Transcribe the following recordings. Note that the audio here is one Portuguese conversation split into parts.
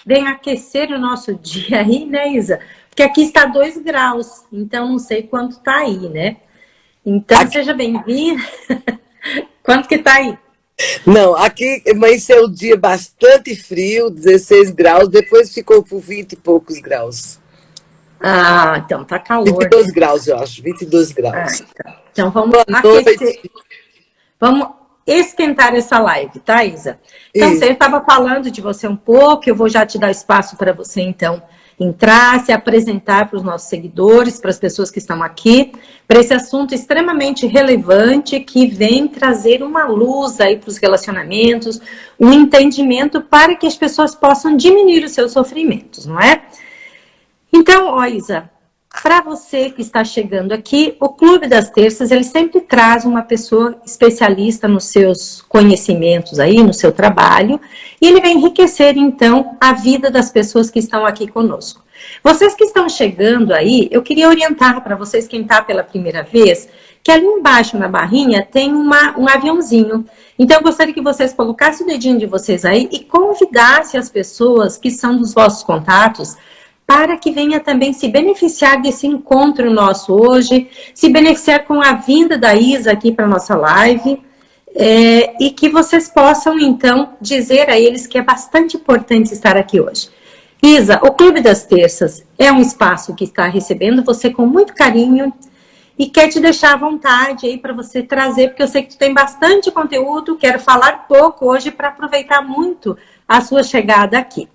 vem aquecer o nosso dia aí, né, Isa? Porque aqui está 2 graus, então não sei quanto está aí, né? Então, aqui... seja bem-vindo. Quanto que está aí? Não, aqui amanheceu o dia bastante frio, 16 graus, depois ficou por 20 e poucos graus. Ah, então tá calor. 22 graus, eu acho, 22 graus. Então vamos aquecer. Vamos esquentar essa live, tá, Isa? Então, você estava falando de você um pouco, eu vou já te dar espaço para você, então, entrar, se apresentar para os nossos seguidores, para as pessoas que estão aqui, para esse assunto extremamente relevante que vem trazer uma luz aí para os relacionamentos, um entendimento para que as pessoas possam diminuir os seus sofrimentos, não é? Então, ó, Isa, para você que está chegando aqui, o Clube das Terças, ele sempre traz uma pessoa especialista nos seus conhecimentos aí, no seu trabalho, e ele vai enriquecer, então, a vida das pessoas que estão aqui conosco. Vocês que estão chegando aí, eu queria orientar para vocês, quem está pela primeira vez, que ali embaixo na barrinha tem um aviãozinho. Então, eu gostaria que vocês colocassem o dedinho de vocês aí e convidassem as pessoas que são dos vossos contatos para que venha também se beneficiar desse encontro nosso hoje, se beneficiar com a vinda da Isa aqui para a nossa live, e que vocês possam, então, dizer a eles que é bastante importante estar aqui hoje. Isa, o Clube das Terças é um espaço que está recebendo você com muito carinho e quer te deixar à vontade aí para você trazer, porque eu sei que tu tem bastante conteúdo, quero falar pouco hoje para aproveitar muito a sua chegada aqui.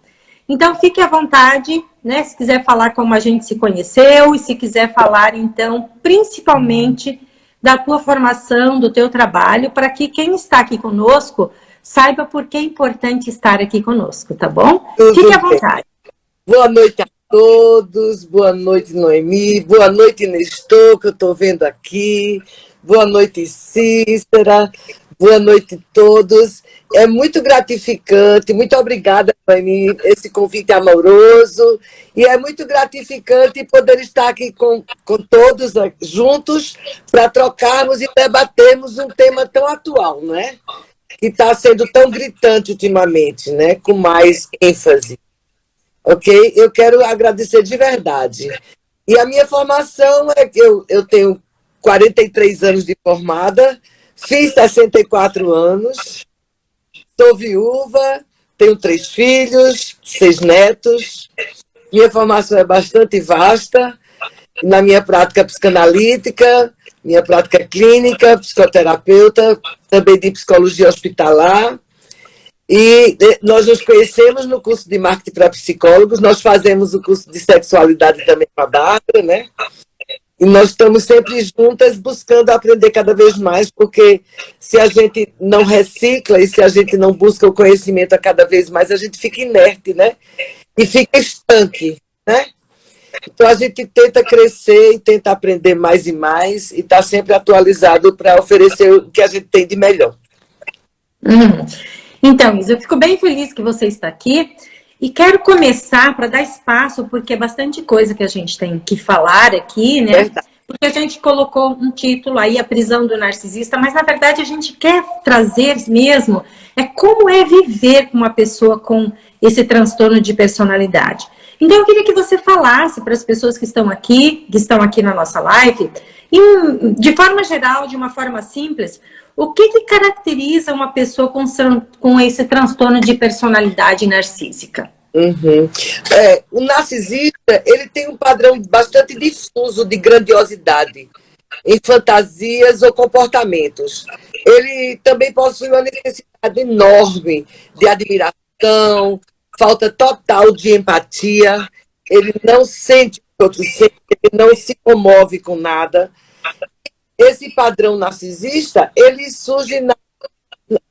Então, fique à vontade, né, se quiser falar como a gente se conheceu e se quiser falar, então, principalmente da tua formação, do teu trabalho, para que quem está aqui conosco saiba por que é importante estar aqui conosco, tá bom? Fique à vontade. Boa noite a todos, boa noite, Noemi, boa noite, Nestor, que eu estou vendo aqui, boa noite, Cícera, boa noite a todos. É muito gratificante, muito obrigada, Noemi, esse convite amoroso, e é muito gratificante poder estar aqui com todos juntos para trocarmos e debatermos um tema tão atual, né? Que está sendo tão gritante ultimamente, né? Com mais ênfase. Ok? Eu quero agradecer de verdade. E a minha formação é que eu tenho 43 anos de formada, fiz 64 anos, sou viúva, tenho 3 filhos, 6 netos. Minha formação é bastante vasta, na minha prática psicanalítica, minha prática clínica, psicoterapeuta, também de psicologia hospitalar. E nós nos conhecemos no curso de marketing para psicólogos, nós fazemos o curso de sexualidade também com a Bárbara, né? E nós estamos sempre juntas buscando aprender cada vez mais, porque se a gente não recicla e se a gente não busca o conhecimento a cada vez mais, a gente fica inerte, né? E fica estanque, né? Então a gente tenta crescer e tenta aprender mais e mais e está sempre atualizado para oferecer o que a gente tem de melhor. Então, Isa, eu fico bem feliz que você está aqui e quero começar para dar espaço, porque é bastante coisa que a gente tem que falar aqui, né? Verdade. Porque a gente colocou um título aí, A Prisão do Narcisista, mas na verdade a gente quer trazer mesmo como é viver com uma pessoa com esse transtorno de personalidade. Então eu queria que você falasse para as pessoas que estão aqui na nossa live, de forma geral, de uma forma simples, o que caracteriza uma pessoa com esse transtorno de personalidade narcísica? O narcisista, ele tem um padrão bastante difuso de grandiosidade em fantasias ou comportamentos. Ele também possui uma necessidade enorme de admiração, falta total de empatia, ele não sente o que outros sentem, ele não se comove com nada. Esse padrão narcisista, ele surge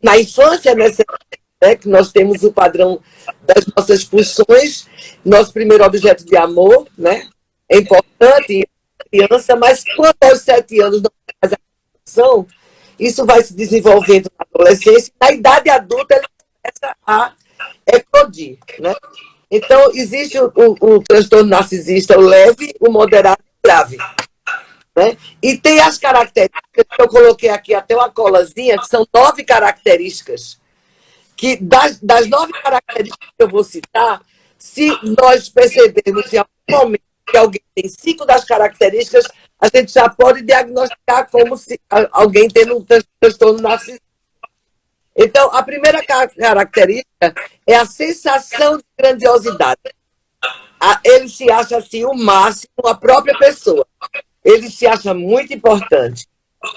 na infância, né, que nós temos o padrão das nossas pulsões, nosso primeiro objeto de amor, né? É importante, criança, mas quando aos 7 anos não faz a pulsão, isso vai se desenvolvendo na adolescência, na idade adulta ele começa a eclodir, né? Então, existe o transtorno narcisista, o leve, o moderado e o grave. Né? E tem as características, que eu coloquei aqui até uma colazinha, que são 9 características, que das 9 características que eu vou citar, Se nós percebermos em algum momento que alguém tem 5 das características, a gente já pode diagnosticar como se alguém tendo um transtorno narcisista. Então, a primeira característica é a sensação de grandiosidade. Ele se acha assim o máximo, a própria pessoa. Ele se acha muito importante.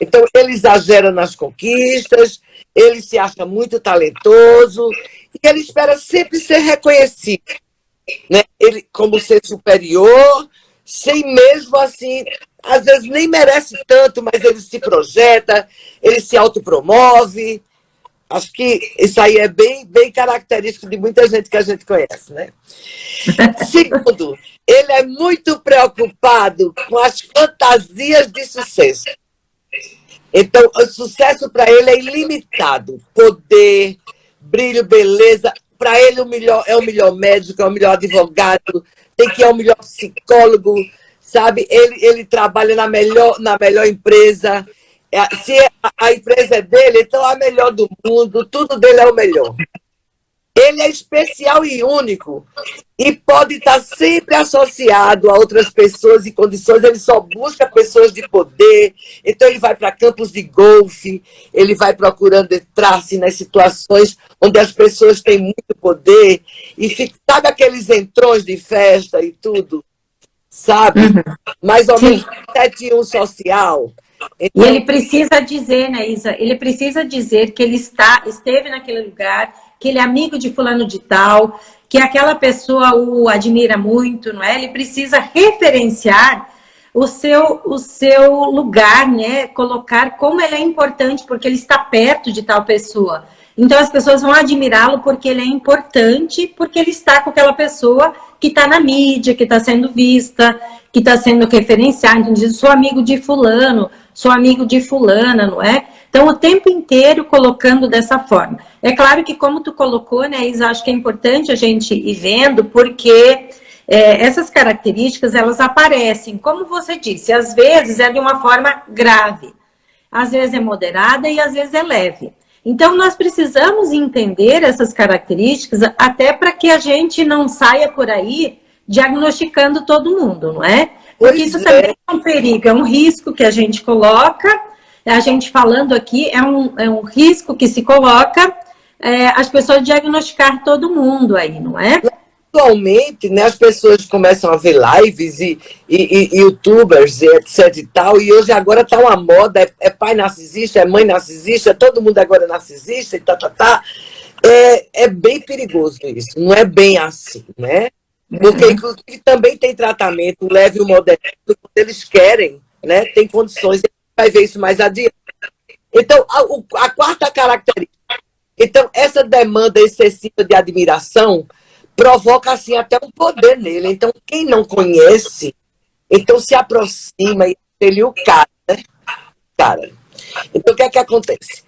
Então, ele exagera nas conquistas, ele se acha muito talentoso e ele espera sempre ser reconhecido, né? Ele como ser superior, sem mesmo assim, às vezes nem merece tanto, mas ele se projeta, ele se autopromove. Acho que isso aí é bem característico de muita gente que a gente conhece, né? Segundo, ele é muito preocupado com as fantasias de sucesso. Então, o sucesso para ele é ilimitado. Poder, brilho, beleza. Para ele, é o melhor médico, é o melhor advogado, tem que ir ao melhor psicólogo, sabe? Ele trabalha na melhor empresa. Se a empresa é dele, então é a melhor do mundo, tudo dele é o melhor. Ele é especial e único e pode estar sempre associado a outras pessoas e condições. Ele só busca pessoas de poder. Então, ele vai para campos de golfe, ele vai procurando entrar-se nas situações onde as pessoas têm muito poder e sabe aqueles entrões de festa e tudo, sabe? Mais ou menos 7-1 social. Então, e ele precisa dizer, né, Isa? Ele precisa dizer que ele esteve naquele lugar, que ele é amigo de fulano de tal, que aquela pessoa o admira muito, não é? Ele precisa referenciar o seu lugar, né? Colocar como ele é importante, porque ele está perto de tal pessoa. Então as pessoas vão admirá-lo porque ele é importante, porque ele está com aquela pessoa que está na mídia, que está sendo vista, que está sendo referenciada. Então diz, sou amigo de fulano, sou amigo de fulana, não é? Então, o tempo inteiro colocando dessa forma. É claro que, como tu colocou, né, Isa, acho que é importante a gente ir vendo, porque essas características, elas aparecem, como você disse, às vezes é de uma forma grave, às vezes é moderada e às vezes é leve. Então, nós precisamos entender essas características até para que a gente não saia por aí diagnosticando todo mundo, não é? Porque isso também é um perigo, é um risco que a gente coloca. A gente falando aqui, é um risco que se coloca as pessoas diagnosticar todo mundo aí, não é? Atualmente, né, as pessoas começam a ver lives e youtubers e etc e tal, e hoje agora está uma moda, é pai narcisista, é mãe narcisista, todo mundo agora é narcisista e tá. É bem perigoso isso, não é bem assim, né? Porque, inclusive, também tem tratamento leve e moderado, quando eles querem, né? Tem condições, vai ver isso mais adiante. Então, a quarta característica. Então, essa demanda excessiva de admiração provoca, assim, até um poder nele. Então, quem não conhece, então se aproxima e ele o cara, né? Cara. Então, o que é que acontece?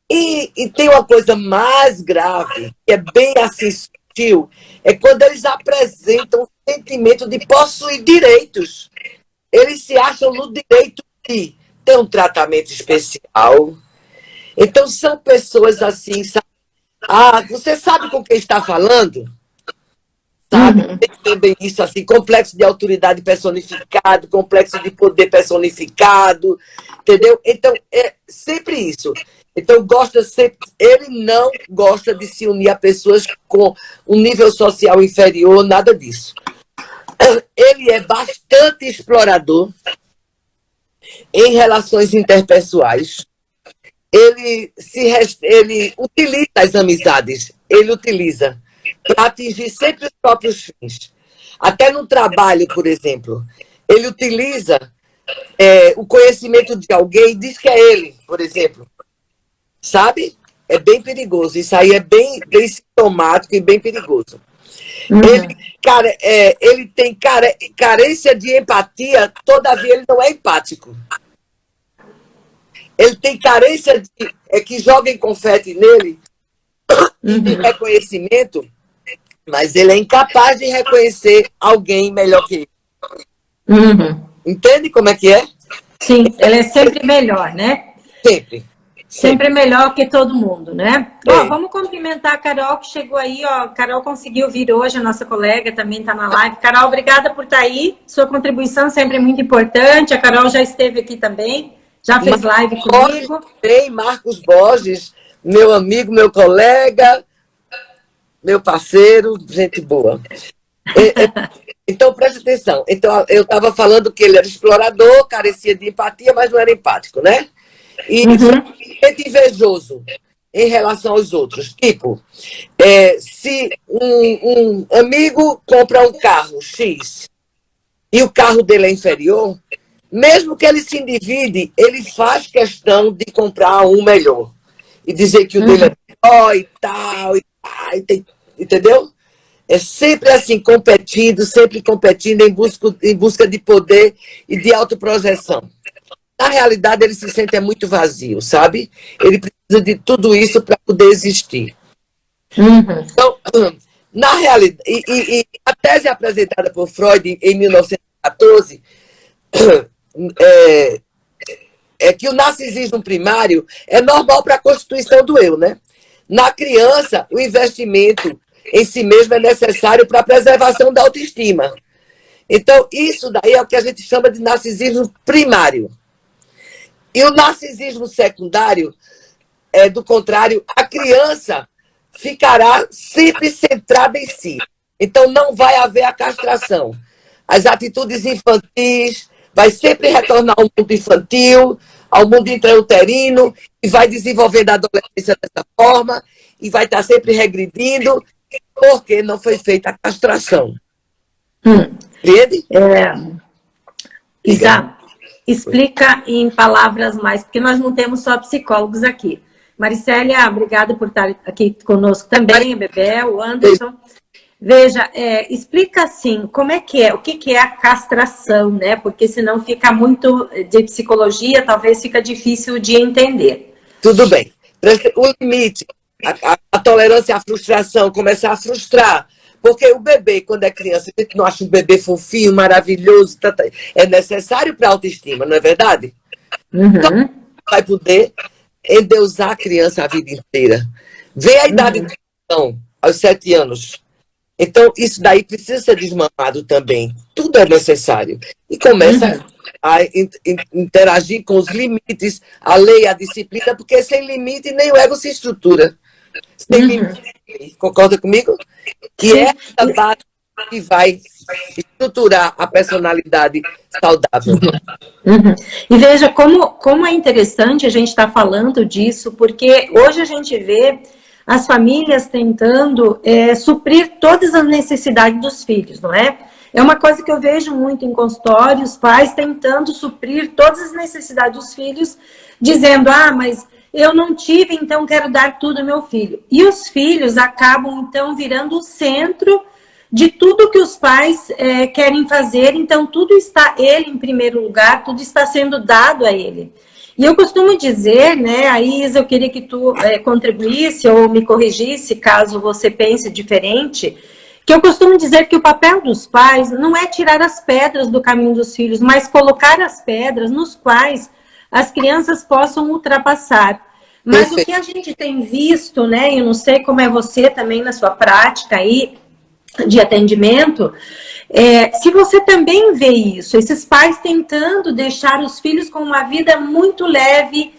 E tem uma coisa mais grave, que é bem assim sutil, é quando eles apresentam o sentimento de possuir direitos. Eles se acham no direito de ter um tratamento especial. Então, são pessoas assim, sabe? Você sabe com quem está falando? Sabe? Tem também isso assim, complexo de autoridade personificado, complexo de poder personificado, entendeu? Então, é sempre isso. Então, ele não gosta de se unir a pessoas com um nível social inferior, nada disso. Ele é bastante explorador em relações interpessoais. Ele utiliza as amizades, ele utiliza para atingir sempre os próprios fins. Até no trabalho, por exemplo, ele utiliza o conhecimento de alguém e diz que é ele, por exemplo. Sabe? É bem perigoso. Isso aí é bem sintomático e bem perigoso. Ele tem carência de empatia, todavia ele não é empático. Ele tem carência que joguem confete nele de reconhecimento, mas ele é incapaz de reconhecer alguém melhor que ele. Entende como é que é? Sim, ele é sempre melhor, né? Sempre melhor que todo mundo, né? Ó, vamos cumprimentar a Carol, que chegou aí, ó. Carol conseguiu vir hoje, a nossa colega também está na live. Carol, obrigada por estar aí. Sua contribuição sempre é muito importante. A Carol já esteve aqui também, já fez live comigo. Tem Marcos Borges, meu amigo, meu colega, meu parceiro, gente boa. Então, preste atenção. Então, eu estava falando que ele era explorador, carecia de empatia, mas não era empático, né? E foi invejoso em relação aos outros. Tipo, se um amigo compra um carro X e o carro dele é inferior, mesmo que ele se endivide, ele faz questão de comprar um melhor. E dizer que o dele é melhor e tal, entendeu? É sempre assim, sempre competindo em busca de poder e de autoprojeção. Na realidade, ele se sente muito vazio, sabe? Ele precisa de tudo isso para poder existir. Então, na realidade, e a tese apresentada por Freud em 1914 é que o narcisismo primário é normal para a constituição do eu, né? Na criança, o investimento em si mesmo é necessário para a preservação da autoestima. Então, isso daí é o que a gente chama de narcisismo primário. E o narcisismo secundário, do contrário, a criança ficará sempre centrada em si. Então, não vai haver a castração. As atitudes infantis, vai sempre retornar ao mundo infantil, ao mundo intrauterino, e vai desenvolvendo a adolescência dessa forma, e vai estar sempre regredindo, porque não foi feita a castração. Entende? Exato. Explica em palavras mais, porque nós não temos só psicólogos aqui. Maricélia, obrigada por estar aqui conosco também, a Bebel, o Anderson. Veja, explica assim, como é que é, o que é a castração, né? Porque senão fica muito de psicologia, talvez fica difícil de entender. Tudo bem. O limite, a tolerância à frustração, começar a frustrar. Porque o bebê, quando é criança, a gente não acha um bebê fofinho, maravilhoso, é necessário para a autoestima, não é verdade? Então, vai poder endeusar a criança a vida inteira. Vem a idade de criação, aos 7 anos. Então, isso daí precisa ser desmamado também. Tudo é necessário. E começa a interagir com os limites, a lei, a disciplina, porque sem limite nem o ego se estrutura. Sem limite. Concorda comigo? Que é essa base que vai estruturar a personalidade saudável. E veja como é interessante a gente estar falando disso, porque hoje a gente vê as famílias tentando suprir todas as necessidades dos filhos, não é? É uma coisa que eu vejo muito em consultórios, pais tentando suprir todas as necessidades dos filhos, dizendo, mas eu não tive, então quero dar tudo ao meu filho. E os filhos acabam, então, virando o centro de tudo que os pais querem fazer. Então, tudo está ele em primeiro lugar, tudo está sendo dado a ele. E eu costumo dizer, né, a Isa, eu queria que tu contribuísse ou me corrigisse, caso você pense diferente, que eu costumo dizer que o papel dos pais não é tirar as pedras do caminho dos filhos, mas colocar as pedras nos quais as crianças possam ultrapassar. Mas o que a gente tem visto, né, eu não sei como é você também na sua prática aí de atendimento, se você também vê isso, esses pais tentando deixar os filhos com uma vida muito leve,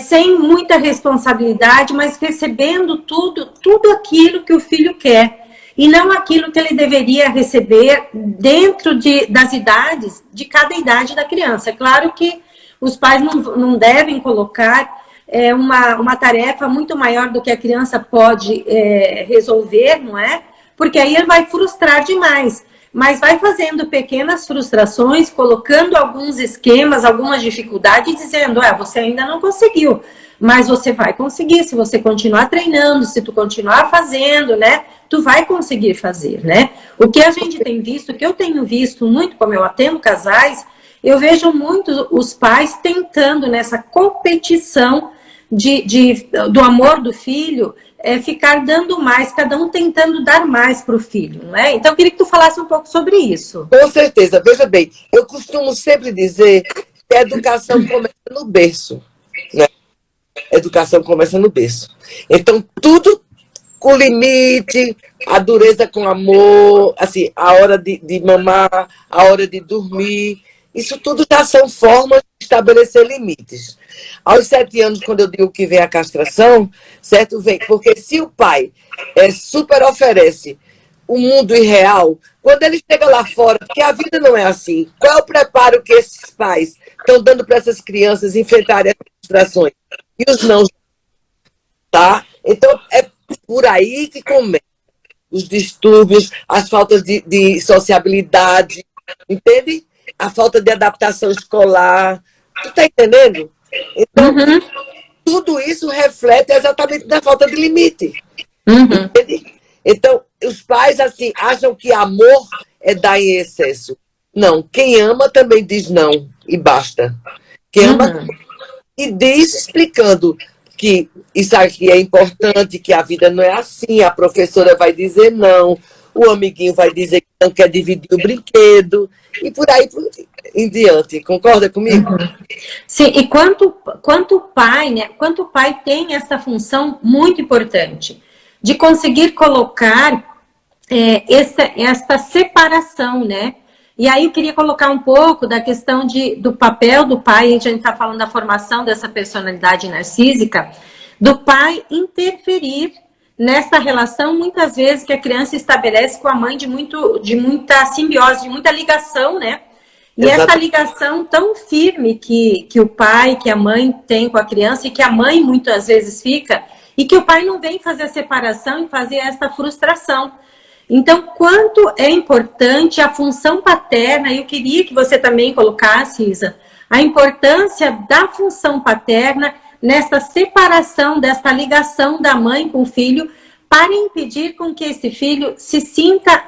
sem muita responsabilidade, mas recebendo tudo aquilo que o filho quer. E não aquilo que ele deveria receber dentro das idades, de cada idade da criança. É claro que os pais não devem colocar uma tarefa muito maior do que a criança pode resolver, não é? Porque aí ele vai frustrar demais. Mas vai fazendo pequenas frustrações, colocando alguns esquemas, algumas dificuldades, dizendo, você ainda não conseguiu, mas você vai conseguir, se você continuar treinando, se tu continuar fazendo, né? Tu vai conseguir fazer, né? O que a gente tem visto, o que eu tenho visto muito, como eu atendo casais, eu vejo muito os pais tentando nessa competição do amor do filho, ficar dando mais, cada um tentando dar mais para o filho, não é? Então, eu queria que tu falasse um pouco sobre isso. Com certeza. Veja bem, eu costumo sempre dizer que a educação começa no berço, né? Educação começa no berço. Então, tudo com limite, a dureza com amor, assim, a hora de mamar, a hora de dormir. Isso tudo já são formas de estabelecer limites. Aos 7 anos, quando eu digo que vem a castração, certo? Vem. Porque se o pai super oferece o mundo irreal, quando ele chega lá fora, porque a vida não é assim, qual é o preparo que esses pais estão dando para essas crianças enfrentarem as frustrações? E os não, tá? Então, é por aí que começa os distúrbios, as faltas de sociabilidade, entende? A falta de adaptação escolar. Tu tá entendendo? Então, tudo isso reflete exatamente na falta de limite. Entende? Então, os pais, assim, acham que amor é dar em excesso. Não, quem ama também diz não, e basta. Quem ama e diz explicando que isso aqui é importante, que a vida não é assim, a professora vai dizer não, o amiguinho vai dizer que não quer dividir o brinquedo, e por aí em diante. Concorda comigo? Sim, e quanto pai, né? Quanto pai tem essa função muito importante de conseguir colocar esta separação, né? E aí eu queria colocar um pouco da questão do papel do pai, a gente está falando da formação dessa personalidade narcísica, do pai interferir nessa relação, muitas vezes, que a criança estabelece com a mãe de muita simbiose, de muita ligação, né? E essa ligação tão firme que o pai, que a mãe tem com a criança, e que a mãe muitas vezes fica, e que o pai não vem fazer a separação e fazer essa frustração. Então, quanto é importante a função paterna, e eu queria que você também colocasse, Isa, a importância da função paterna nessa separação, dessa ligação da mãe com o filho, para impedir com que esse filho se sinta,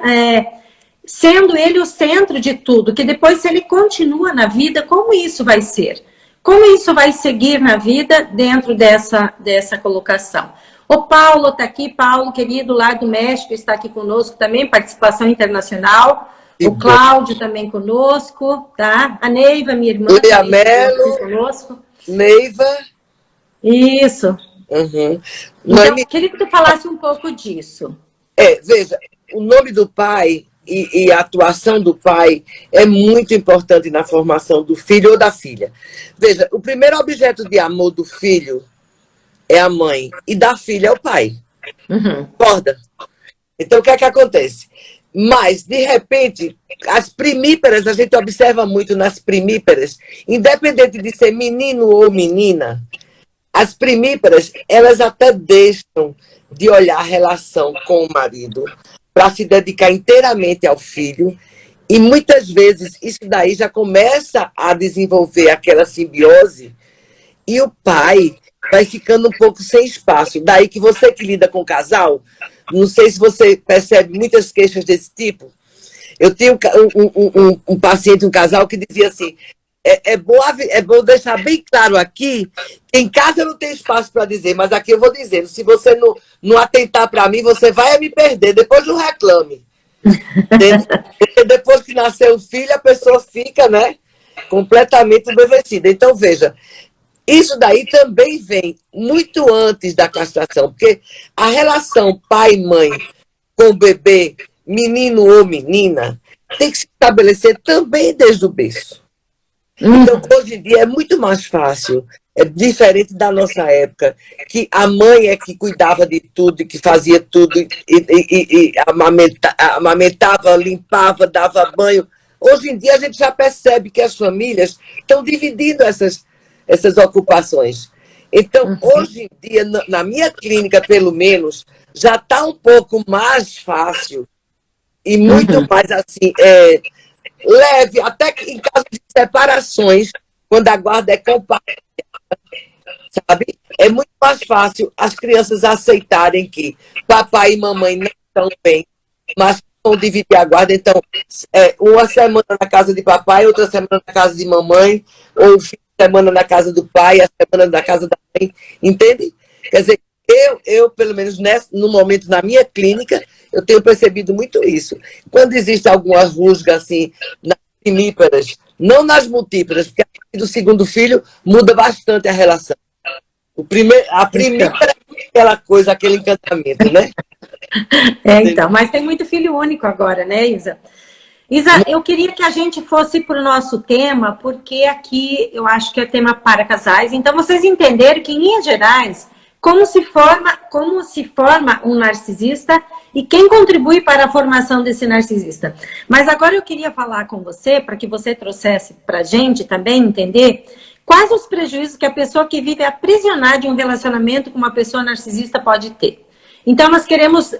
sendo ele o centro de tudo, que depois, se ele continua na vida, como isso vai ser? Como isso vai seguir na vida dentro dessa colocação? O Paulo está aqui, Paulo, querido, lá do México, está aqui conosco também, participação internacional. O Cláudio também conosco, tá? A Neiva, minha irmã, Leia Melo, conosco. Neiva. Isso. Então, queria que tu falasse um pouco disso. Veja, o nome do pai e a atuação do pai é muito importante na formação do filho ou da filha. Veja, o primeiro objeto de amor do filho é a mãe, e da filha é o pai. Concorda? Então, o que é que acontece? Mas, de repente, as primíparas, a gente observa muito nas primíparas, independente de ser menino ou menina, as primíparas, elas até deixam de olhar a relação com o marido para se dedicar inteiramente ao filho, e muitas vezes isso daí já começa a desenvolver aquela simbiose, e o pai vai ficando um pouco sem espaço. Daí que você que lida com casal, não sei se você percebe muitas queixas desse tipo. Eu tinha um paciente, um casal, que dizia assim, é bom deixar bem claro aqui, que em casa eu não tenho espaço para dizer, mas aqui eu vou dizendo, se você não atentar para mim, você vai me perder, depois não reclame. Porque depois que nasceu o filho, a pessoa fica, né, completamente embevecida. Então, veja, isso daí também vem muito antes da castração, porque a relação pai-mãe com o bebê, menino ou menina, tem que se estabelecer também desde o berço. Então, hoje em dia é muito mais fácil, é diferente da nossa época, que a mãe é que cuidava de tudo, que fazia tudo, e amamentava, limpava, dava banho. Hoje em dia a gente já percebe que as famílias estão dividindo essas ocupações. Então, hoje em dia, na minha clínica, pelo menos, já está um pouco mais fácil e muito mais assim, leve, até que em caso de separações, quando a guarda é compartilhada, sabe? É muito mais fácil as crianças aceitarem que papai e mamãe não estão bem, mas vão dividir a guarda. Então, uma semana na casa de papai, outra semana na casa de mamãe, ou semana na casa do pai, a semana na casa da mãe, entende? Quer dizer, eu pelo menos no momento na minha clínica, eu tenho percebido muito isso. Quando existe alguma rusga assim, nas primíparas, não nas multíparas, porque a partir do segundo filho muda bastante a relação. A primeira é aquela coisa, aquele encantamento, né? Então, mas tem muito filho único agora, né, Isa? Isa, eu queria que a gente fosse para o nosso tema, porque aqui eu acho que é tema para casais. Então, vocês entenderam que, em linhas gerais, como se forma um narcisista e quem contribui para a formação desse narcisista. Mas agora eu queria falar com você, para que você trouxesse para a gente também entender quais os prejuízos que a pessoa que vive aprisionada de um relacionamento com uma pessoa narcisista pode ter. Então,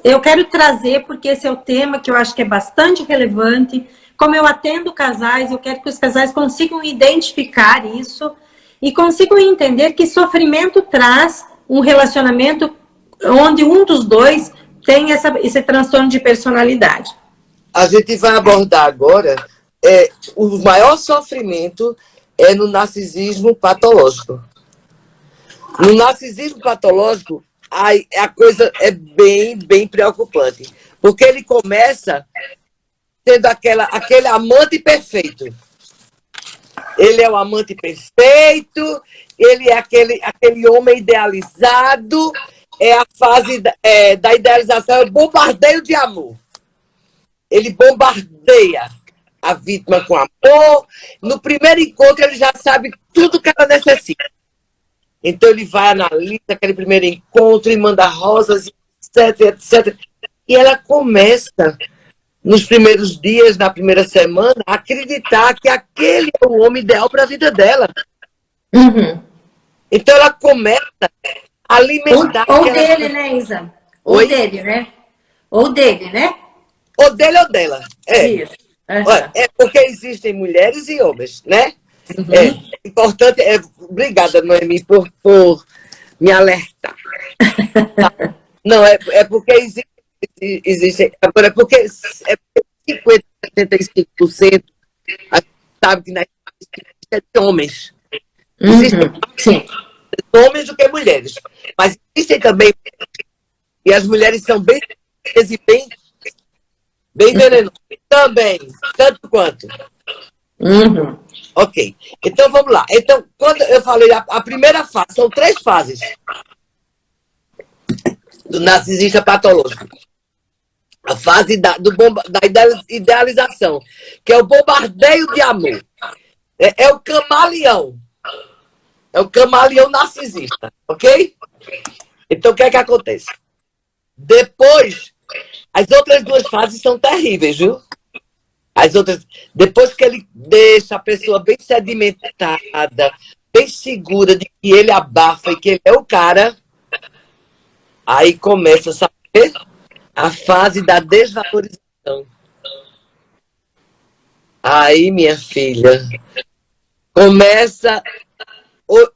eu quero trazer, porque esse é o tema que eu acho que é bastante relevante. Como eu atendo casais, eu quero que os casais consigam identificar isso e consigam entender que sofrimento traz um relacionamento onde um dos dois tem esse transtorno de personalidade. A gente vai abordar agora o maior sofrimento é no narcisismo patológico. No narcisismo patológico, a coisa é bem preocupante. Porque ele começa sendo aquele amante perfeito. Ele é o amante perfeito, ele é aquele homem idealizado, é a fase da idealização, é o bombardeio de amor. Ele bombardeia a vítima com amor. No primeiro encontro, ele já sabe tudo que ela necessita. Então, ele vai, analisa aquele primeiro encontro e manda rosas, etc. E ela começa, nos primeiros dias, na primeira semana, a acreditar que aquele é o homem ideal para a vida dela. Uhum. Então, ela começa a alimentar... Ou dele, né, Isa? Ou dele, né? Ou dele, né? Ou dele ou dela. Isso. Uhum. É porque existem mulheres e homens, né? Uhum. É importante. Obrigada, Noemi, por me alertar. Tá. Não, é porque existem. Agora, é porque 50%, 75% a gente sabe que é de homens. Existem Sim. homens do que mulheres. Mas existem também. E as mulheres são bem venenosas. Também, tanto quanto. Uhum. Ok. Então, vamos lá. Então, quando eu falei a primeira fase, são 3 fases do narcisista patológico. A fase da idealização, que é o bombardeio de amor. É o camaleão. É o camaleão narcisista, ok? Então, o que é que acontece? Depois, as outras 2 fases são terríveis, viu? As outras, depois que ele deixa a pessoa bem sedimentada, bem segura de que ele abafa e que ele é o cara, aí começa, sabe, a fase da desvalorização. Aí, minha filha, começa,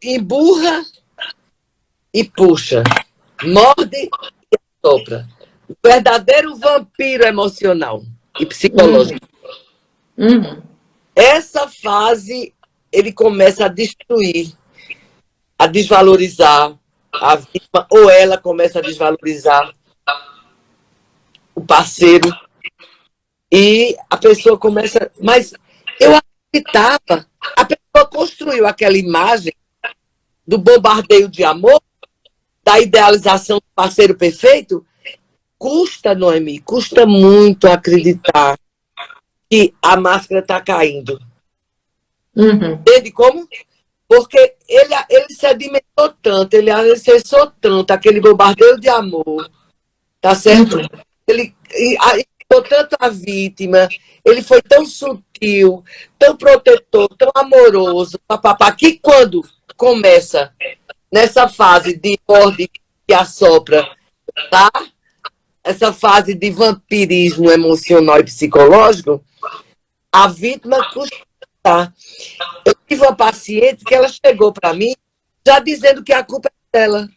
emburra e puxa, morde e assopra. O verdadeiro vampiro emocional e psicológico. Uhum. Essa fase, ele começa a destruir, a desvalorizar a vítima, ou ela começa a desvalorizar o parceiro, e a pessoa começa... Mas eu acreditava, a pessoa construiu aquela imagem do bombardeio de amor, da idealização do parceiro perfeito. Custa, Noemi, custa muito acreditar que a máscara está caindo. Uhum. Entende como? Porque ele sedimentou tanto, ele acessou tanto aquele bombardeio de amor, tá certo? Uhum. Ele ajudou tanto a vítima, ele foi tão sutil, tão protetor, tão amoroso, papapá, que quando começa nessa fase de morde e assopra, tá? Essa fase de vampirismo emocional e psicológico, a vítima custa. Eu tive uma paciente que ela chegou para mim já dizendo que a culpa é dela.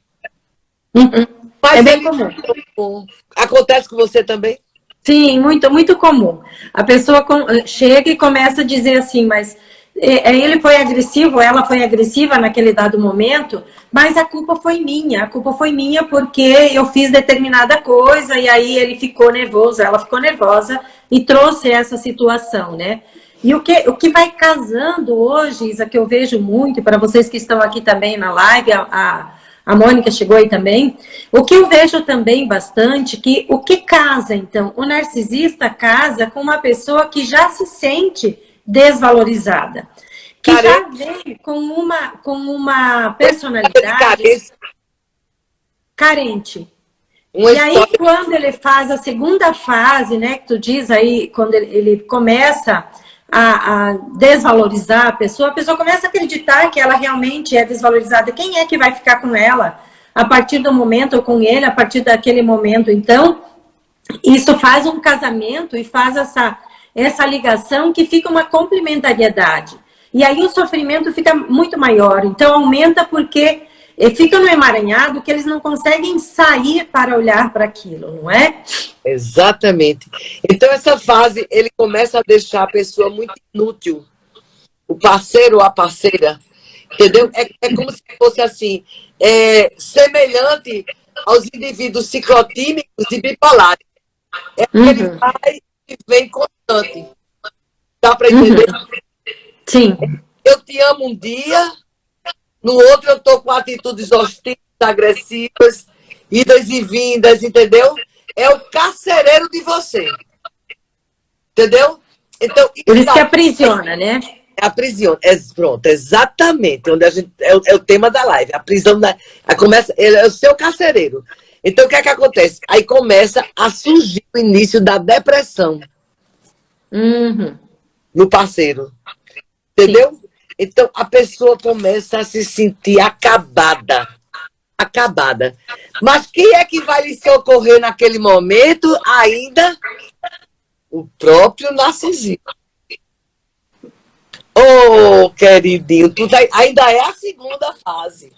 Uhum. Mas é bem comum. Acontece com você também? Sim, muito comum. A pessoa chega e começa a dizer assim, mas ele foi agressivo, ela foi agressiva naquele dado momento, mas a culpa foi minha porque eu fiz determinada coisa e aí ele ficou nervoso, ela ficou nervosa e trouxe essa situação, né? E o que vai casando hoje, Isa, que eu vejo muito, para vocês que estão aqui também na live, A Mônica chegou aí também. O que eu vejo também bastante, que o que casa, então, o narcisista casa com uma pessoa que já se sente desvalorizada, que já vem com uma personalidade carente. E aí, quando ele faz a segunda fase, né, que tu diz aí, quando ele começa a desvalorizar a pessoa começa a acreditar que ela realmente é desvalorizada. Quem é que vai ficar com ela a partir do momento, ou com ele, a partir daquele momento? Então, isso faz um casamento e faz essa ligação que fica uma complementariedade. E aí o sofrimento fica muito maior. Então, aumenta porque fica no emaranhado que eles não conseguem sair para olhar para aquilo, não é? Exatamente. Então, essa fase, ele começa a deixar a pessoa muito inútil. O parceiro ou a parceira, entendeu? É como se fosse assim, semelhante aos indivíduos ciclotímicos e bipolares. Ele vai e vem constante. Dá para entender? Sim. Eu te amo um dia, no outro eu estou com atitudes hostis, agressivas, idas e vindas, entendeu? É o carcereiro de você. Entendeu? Então, por isso que aprisiona, né? É a prisão. Pronto, exatamente. Onde a gente, é o tema da live. A prisão ele é o seu carcereiro. Então, o que é que acontece? Aí começa a surgir o início da depressão no parceiro. Entendeu? Sim. Então, a pessoa começa a se sentir acabada. Acabada. Mas quem é que vai lhe socorrer naquele momento ainda? O próprio narcisismo. Oh, queridinho, ainda é a segunda fase.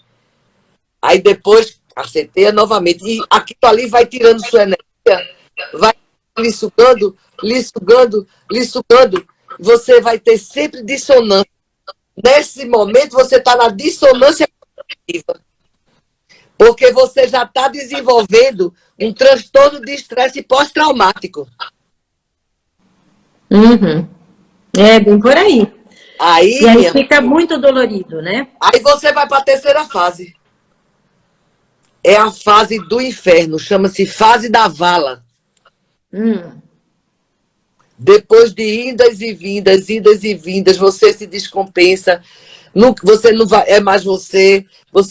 Aí depois, aceiteia novamente. E aquilo ali vai tirando sua energia, vai lhe sugando, lhe sugando, lhe sugando. Você vai ter sempre dissonância. Nesse momento, você está na dissonância cognitiva. Porque você já está desenvolvendo um transtorno de estresse pós-traumático. É bem por aí. Aí, e aí fica muito dolorido, né? Aí você vai para a terceira fase. É a fase do inferno, chama-se fase da vala. Depois de idas e vindas, você se descompensa, você não vai, é mais você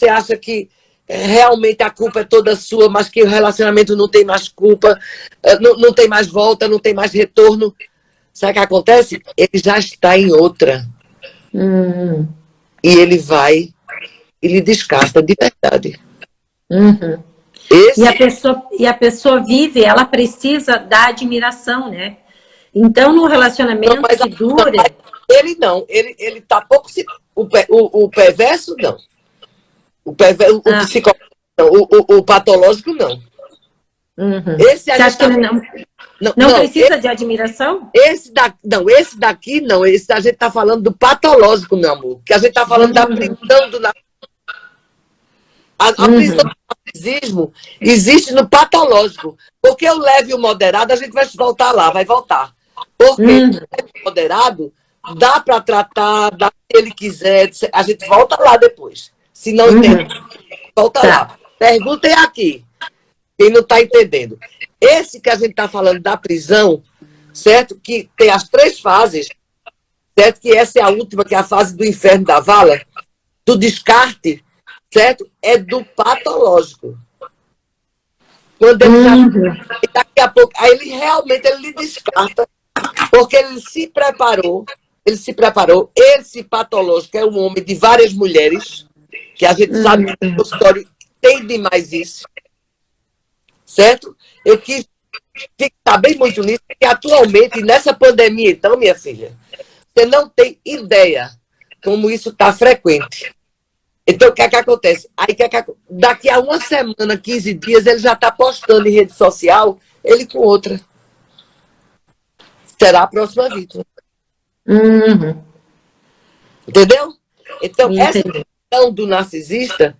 acha que realmente a culpa é toda sua, mas que o relacionamento não tem mais culpa, não tem mais volta, não tem mais retorno. Sabe o que acontece? Ele já está em outra. E ele vai e lhe descasta de verdade. E a pessoa vive, ela precisa da admiração, né? Então, no relacionamento que dura... Ele não, ele tá pouco... O perverso, não. O psicólogo, não. O patológico, não. Você acha que ele não precisa de admiração? Esse daqui não. Esse a gente tá falando do patológico, meu amor. Que a gente tá falando da prisão do... A prisão do narcisismo existe no patológico. Porque o leve e o moderado, a gente vai voltar lá, vai voltar. Porque o leve e o moderado dá para tratar, dá se ele quiser. A gente volta lá depois. Se não entende, volta lá. Perguntem aqui. Quem não está entendendo. Esse que a gente está falando da prisão, certo? Que tem as 3 fases, certo? Que essa é a última, que é a fase do inferno da vala, do descarte, certo? É do patológico. Quando ele daqui a pouco, aí ele realmente lhe descarta, porque ele se preparou, esse patológico é um homem de várias mulheres, que a gente sabe que o consultório tem demais isso, certo? Eu quis ficar bem muito nisso, porque atualmente, nessa pandemia, então, minha filha, você não tem ideia como isso está frequente. Então, o que é que acontece? Aí, daqui a uma semana, 15 dias, ele já está postando em rede social, ele com outra. Será a próxima vítima. Entendeu? Então, essa questão do narcisista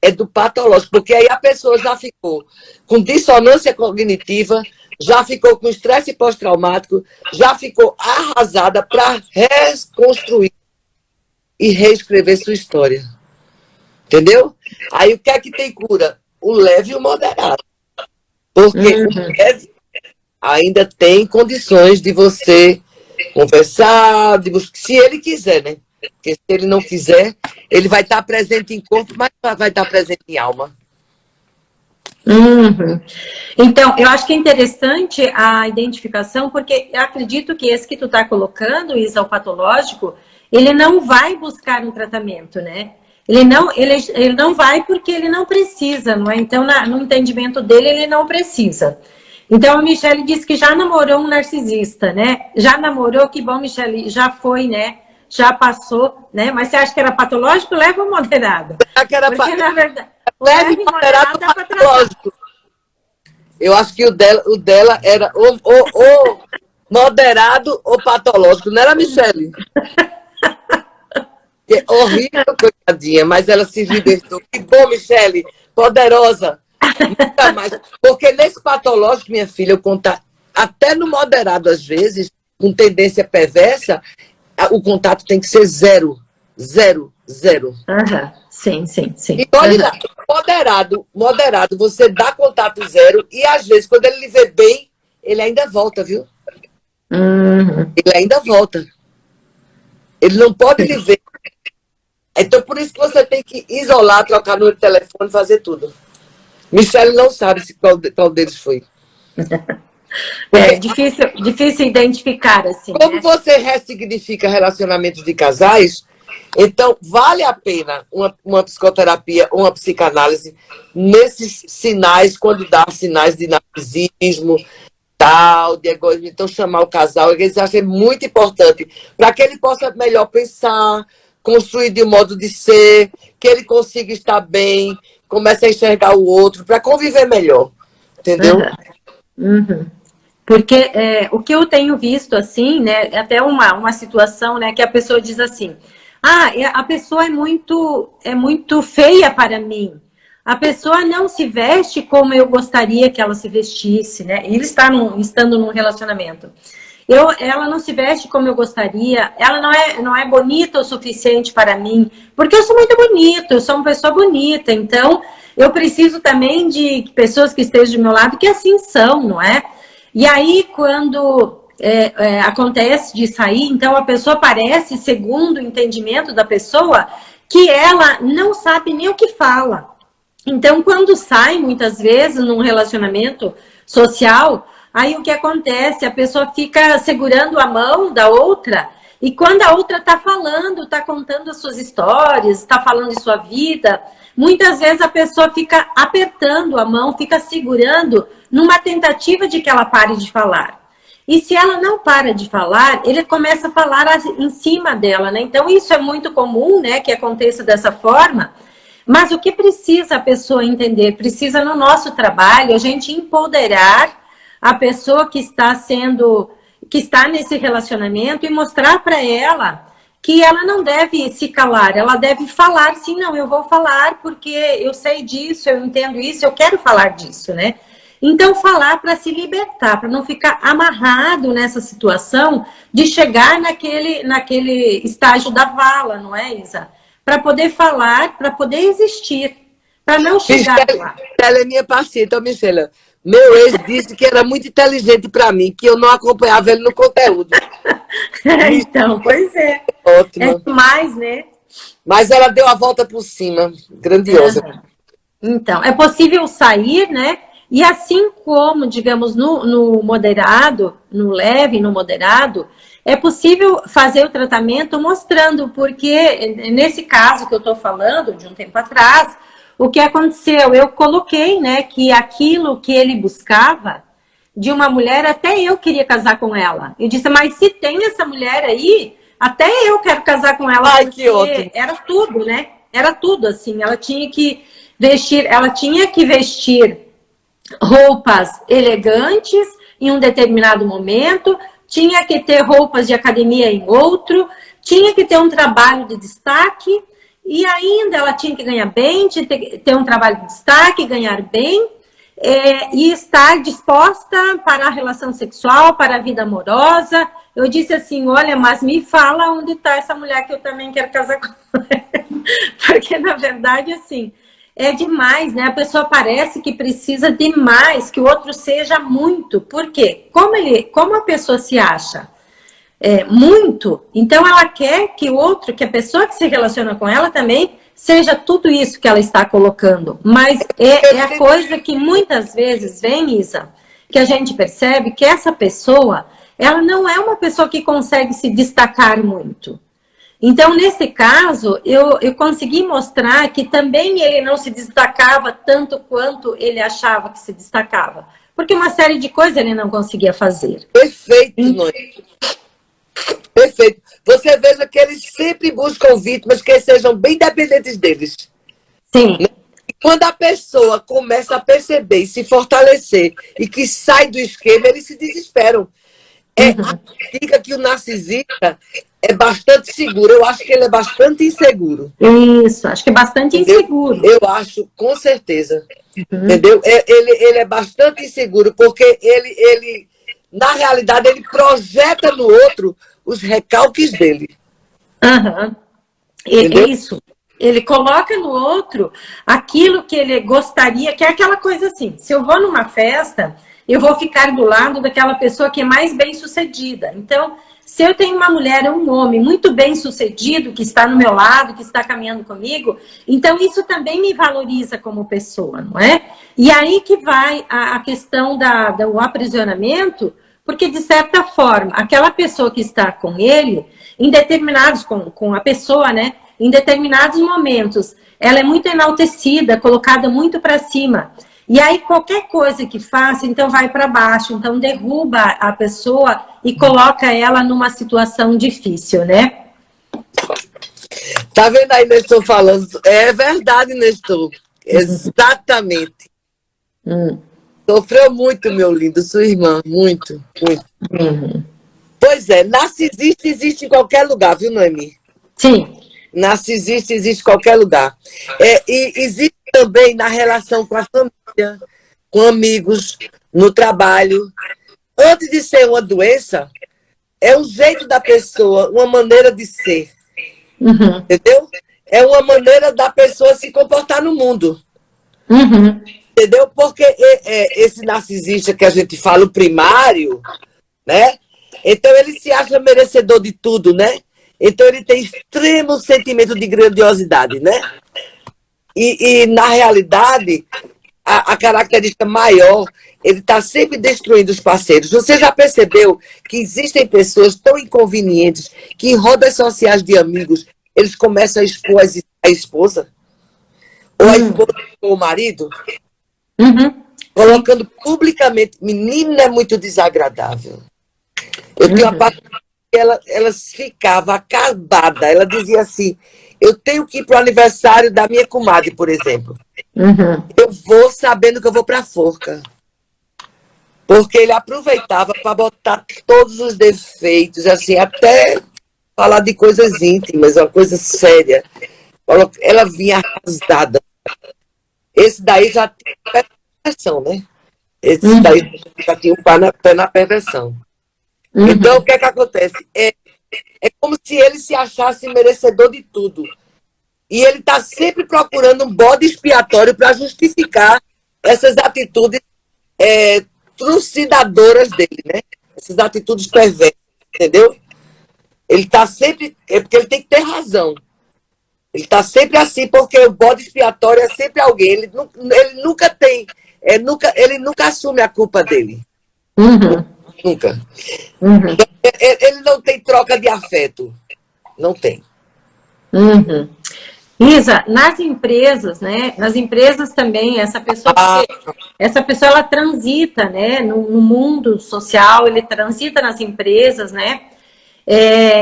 é do patológico, porque aí a pessoa já ficou com dissonância cognitiva, já ficou com estresse pós-traumático, já ficou arrasada para reconstruir e reescrever sua história. Entendeu? Aí o que é que tem cura? O leve e o moderado. Porque o leve ainda tem condições de você conversar, se ele quiser, né? Porque se ele não quiser, ele vai estar presente em corpo, mas vai estar presente em alma. Uhum. Então, eu acho que é interessante a identificação, porque eu acredito que esse que tu está colocando, Isa, o patológico, ele não vai buscar um tratamento, né? Ele não vai porque ele não precisa, não é? Então, no entendimento dele, ele não precisa. Então, a Michele disse que já namorou um narcisista, né? Já namorou, que bom, Michele, já foi, né? Já passou, né? Mas você acha que era patológico? Leva ou moderado? Porque, na verdade, leve e moderado dá pra patológico. Eu acho que o dela era ou moderado ou patológico. Não era, Michele? É horrível, coitadinha, mas ela se libertou. Que bom, Michele, poderosa. Nunca mais. Porque nesse patológico, minha filha, eu contato, até no moderado, às vezes, com tendência perversa, o contato tem que ser zero. Zero, zero. Uhum. Sim. E olha lá, moderado, você dá contato zero e, às vezes, quando ele lhe vê bem, ele ainda volta, viu? Ele ainda volta. Ele não pode lhe ver. Então, por isso que você tem que isolar, trocar no telefone, fazer tudo. Michele não sabe qual deles foi. É difícil identificar, assim. Como né? você ressignifica relacionamentos de casais, então vale a pena uma psicoterapia ou uma psicanálise nesses sinais, quando dá sinais de narcisismo, tal, de egoísmo. Então, chamar o casal, eles acham muito importante para que ele possa melhor pensar, construir de um modo de ser, que ele consiga estar bem, comece a enxergar o outro, para conviver melhor. Entendeu? Porque o que eu tenho visto, assim, né, até uma situação, né, que a pessoa diz assim, a pessoa é muito feia para mim, a pessoa não se veste como eu gostaria que ela se vestisse, né, e ele estando num relacionamento. Ela não se veste como eu gostaria, ela não é bonita o suficiente para mim, porque eu sou muito bonita, eu sou uma pessoa bonita, então eu preciso também de pessoas que estejam do meu lado que assim são, não é? E aí, quando acontece de sair, então a pessoa parece, segundo o entendimento da pessoa, que ela não sabe nem o que fala. Então, quando sai, muitas vezes, num relacionamento social, aí o que acontece? A pessoa fica segurando a mão da outra, e quando a outra está falando, está contando as suas histórias, está falando de sua vida, muitas vezes a pessoa fica apertando a mão, fica segurando, numa tentativa de que ela pare de falar. E se ela não para de falar, ele começa a falar em cima dela, né? Então, isso é muito comum, né, que aconteça dessa forma. Mas o que precisa a pessoa entender? Precisa, no nosso trabalho, a gente empoderar a pessoa que está nesse relacionamento e mostrar para ela que ela não deve se calar, ela deve falar, sim, não, eu vou falar porque eu sei disso, eu entendo isso, eu quero falar disso, né? Então, falar para se libertar, para não ficar amarrado nessa situação de chegar naquele estágio da vala, não é, Isa? Para poder falar, para poder existir, para não chegar lá. Ela é minha paciente, Michele. Meu ex disse que era muito inteligente para mim, que eu não acompanhava ele no conteúdo. Então, pois é. Ótimo. É demais, né? Mas ela deu a volta por cima, grandiosa. Então, é possível sair, né? E assim como, digamos, no moderado, no leve, no moderado, é possível fazer o tratamento mostrando, porque nesse caso que eu estou falando, de um tempo atrás, o que aconteceu? Eu coloquei, né, que aquilo que ele buscava de uma mulher, até eu queria casar com ela. Eu disse, mas se tem essa mulher aí, até eu quero casar com ela. Ai, que ótimo. Era tudo, né? Era tudo, assim. Ela tinha que vestir roupas elegantes em um determinado momento, tinha que ter roupas de academia em outro, tinha que ter um trabalho de destaque, e ainda ela tinha que ganhar bem, tinha que ter um trabalho de destaque, ganhar bem, e estar disposta para a relação sexual, para a vida amorosa. Eu disse assim, olha, mas me fala onde está essa mulher que eu também quero casar com ela. Porque, na verdade, assim, é demais, né? A pessoa parece que precisa demais, que o outro seja muito. Por quê? Como a pessoa se acha muito, então ela quer que o outro, que a pessoa que se relaciona com ela também seja tudo isso que ela está colocando. Mas é a coisa que muitas vezes vem, Isa, que a gente percebe que essa pessoa, ela não é uma pessoa que consegue se destacar muito. Então, nesse caso, eu consegui mostrar que também ele não se destacava tanto quanto ele achava que se destacava. Porque uma série de coisas ele não conseguia fazer. Perfeito, Noemi. Perfeito. Você veja que eles sempre buscam vítimas que sejam bem dependentes deles. Sim. E quando a pessoa começa a perceber e se fortalecer e que sai do esquema, eles se desesperam. Diga que o narcisista é bastante seguro. Eu acho que ele é bastante inseguro. Isso, acho que é bastante inseguro. Eu acho, com certeza. Entendeu? Ele é bastante inseguro, porque ele, na realidade, ele projeta no outro os recalques dele. Isso. Ele coloca no outro aquilo que ele gostaria, que é aquela coisa assim, se eu vou numa festa, eu vou ficar do lado daquela pessoa que é mais bem-sucedida. Então, se eu tenho uma mulher ou um homem muito bem-sucedido, que está no meu lado, que está caminhando comigo, então isso também me valoriza como pessoa, não é? E aí que vai a questão do aprisionamento, porque, de certa forma, aquela pessoa que está com ele, em determinados, com a pessoa, né? Em determinados momentos, ela é muito enaltecida, colocada muito para cima. E aí, qualquer coisa que faça, então vai para baixo, então derruba a pessoa e coloca ela numa situação difícil, né? Tá vendo aí, Nestor, falando? É verdade, Nestor. Exatamente. Sofreu muito, meu lindo, sua irmã. Muito, muito. Pois é, narcisista existe em qualquer lugar, viu, Noemi? Sim. Narcisista existe em qualquer lugar. E existe também na relação com a família, com amigos, no trabalho. Antes de ser uma doença, é um jeito da pessoa, uma maneira de ser. Entendeu? É uma maneira da pessoa se comportar no mundo. Entendeu? Porque esse narcisista que a gente fala, o primário, né? Então ele se acha merecedor de tudo, né? Então ele tem extremo sentimento de grandiosidade, né? E na realidade, a característica maior, ele está sempre destruindo os parceiros. Você já percebeu que existem pessoas tão inconvenientes que em rodas sociais de amigos, eles começam a expor a esposa? Ou a esposa ou o marido? Colocando publicamente. Menina, é muito desagradável. Eu tenho uma parte que ela ficava acabada. Ela dizia assim, eu tenho que ir para o aniversário da minha comadre, por exemplo. Eu vou sabendo que eu vou para a forca. Porque ele aproveitava para botar todos os defeitos, assim, até falar de coisas íntimas, uma coisa séria. Ela vinha arrasada. Esse daí já tinha perversão, né? Esse daí já tinha um pé na perversão. Então, o que é que acontece? É como se ele se achasse merecedor de tudo. E ele está sempre procurando um bode expiatório para justificar essas atitudes trucidadoras dele, né? Essas atitudes perversas, entendeu? Ele está sempre... É porque ele tem que ter razão. Ele está sempre assim, porque o bode expiatório é sempre alguém. Ele nunca tem... ele nunca assume a culpa dele. Nunca. Ele não tem troca de afeto. Não tem. Isa, nas empresas, né? Nas empresas também, essa pessoa ela transita, né? No mundo social, ele transita nas empresas, né?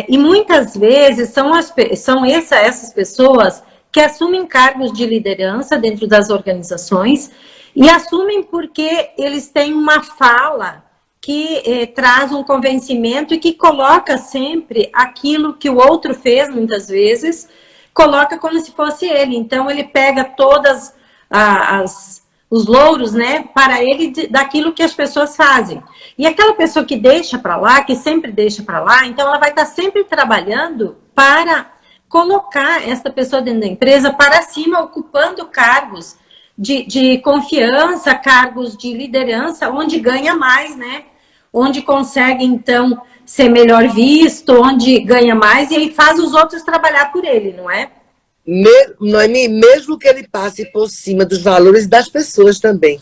E muitas vezes são essas pessoas que assumem cargos de liderança dentro das organizações e assumem porque eles têm uma fala que traz um convencimento e que coloca sempre aquilo que o outro fez, muitas vezes, coloca como se fosse ele. Então, ele pega todas os louros, né, para ele daquilo que as pessoas fazem. E aquela pessoa que deixa para lá, que sempre deixa para lá, então ela vai estar sempre trabalhando para colocar essa pessoa dentro da empresa para cima, ocupando cargos de confiança, cargos de liderança, onde ganha mais, né? Onde consegue, então, ser melhor visto, onde ganha mais, e aí faz os outros trabalhar por ele, não é? Noemi, mesmo que ele passe por cima dos valores das pessoas também.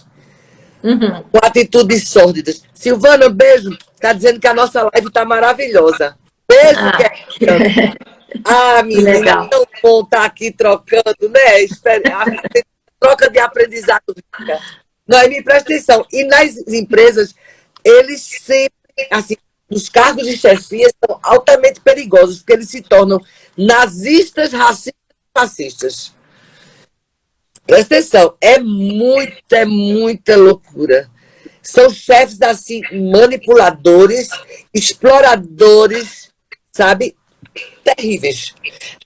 Uhum. Com atitudes sórdidas. Silvana, beijo. Tá dizendo que a nossa live tá maravilhosa. Beijo, menina, legal. tão bom estar aqui trocando, né? Troca de aprendizado. Noemi, presta atenção. E nas empresas, eles sempre, assim, os cargos de chefia são altamente perigosos, porque eles se tornam nazistas, racistas e fascistas. Presta atenção, é muita loucura. São chefes, assim, manipuladores, exploradores, sabe? Terríveis.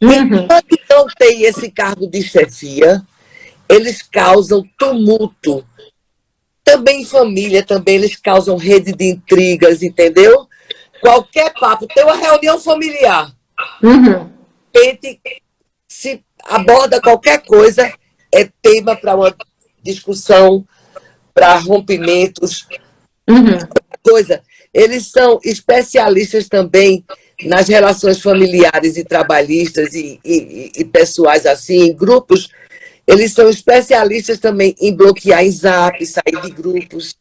Enquanto não tem esse cargo de chefia, eles causam tumulto. Também em família, também eles causam rede de intrigas, entendeu? Qualquer papo, tem uma reunião familiar. Tente, se aborda qualquer coisa, é tema para uma discussão, para rompimentos. Coisa. Eles são especialistas também nas relações familiares e trabalhistas e pessoais, assim, em grupos. Eles são especialistas também em bloquear em zap, sair de grupos.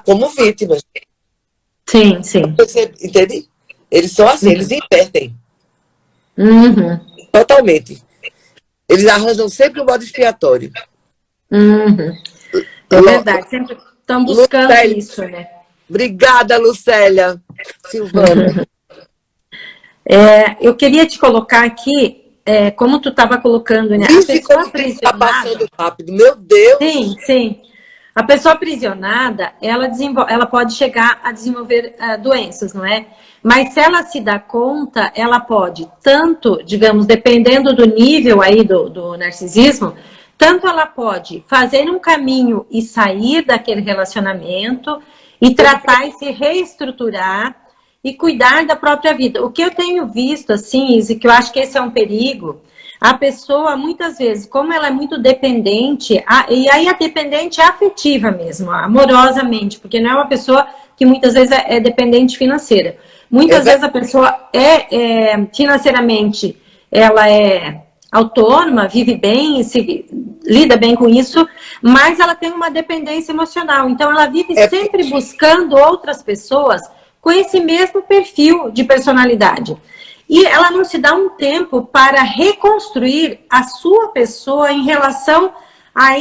Como vítimas. Sim, sim. Você entende? Eles são assim, eles invertem. Totalmente. Eles arranjam sempre um modo expiatório. É verdade, sempre estão buscando Lucélia, isso, né? Obrigada, Lucélia. Silvana. Eu queria te colocar aqui, como tu estava colocando, né? Vixe, a pessoa aprisionada. Tá passando rápido, meu Deus. Sim, sim. A pessoa aprisionada, ela pode chegar a desenvolver doenças, não é? Mas se ela se dá conta, ela pode, tanto, digamos, dependendo do nível aí do narcisismo, tanto ela pode fazer um caminho e sair daquele relacionamento e tratar e se reestruturar e cuidar da própria vida. O que eu tenho visto, assim, e que eu acho que esse é um perigo, a pessoa, muitas vezes, como ela é muito dependente, e aí a dependente é afetiva mesmo, amorosamente, porque não é uma pessoa que muitas vezes é dependente financeira. Muitas vezes a pessoa financeiramente, ela é autônoma, vive bem, lida bem com isso, mas ela tem uma dependência emocional. Então, ela vive sempre buscando outras pessoas com esse mesmo perfil de personalidade. E ela não se dá um tempo para reconstruir a sua pessoa em relação a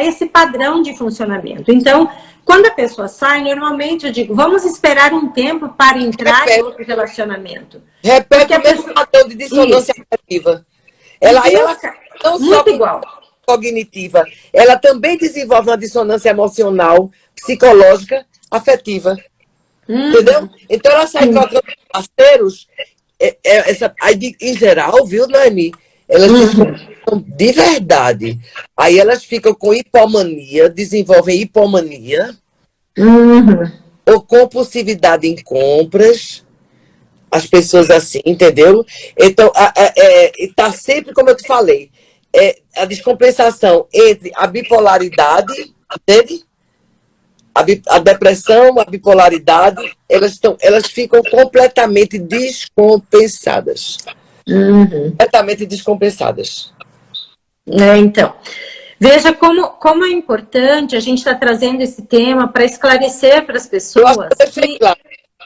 esse padrão de funcionamento. Então, quando a pessoa sai, normalmente eu digo, vamos esperar um tempo para entrar em outro relacionamento. Repete o mesmo padrão de dissonância afetiva. Ela não só igual. Cognitiva, ela também desenvolve uma dissonância emocional, psicológica, afetiva. Entendeu? Então ela sai trocando parceiros, em geral, viu, Noemi? Elas ficam de verdade. Aí elas ficam com hipomania, desenvolvem hipomania, ou compulsividade em compras. As pessoas assim, entendeu? Então, está sempre, como eu te falei, a descompensação entre a bipolaridade, entende? A depressão, a bipolaridade, elas ficam completamente descompensadas. Completamente descompensadas. Então, veja como é importante a gente estar trazendo esse tema para esclarecer para as pessoas.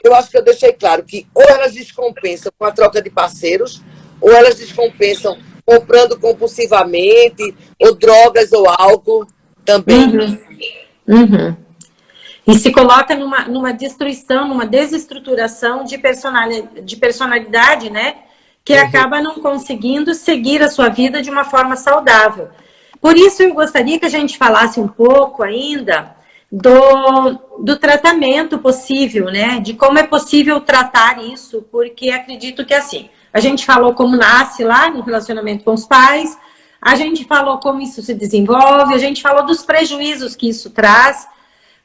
Eu acho que eu deixei claro que ou elas descompensam com a troca de parceiros, ou elas descompensam comprando compulsivamente, ou drogas ou álcool também. E se coloca numa destruição, numa desestruturação de personalidade, né? Que acaba não conseguindo seguir a sua vida de uma forma saudável. Por isso, eu gostaria que a gente falasse um pouco ainda do tratamento possível, né? De como é possível tratar isso, porque acredito que, assim, a gente falou como nasce lá no relacionamento com os pais, a gente falou como isso se desenvolve, a gente falou dos prejuízos que isso traz,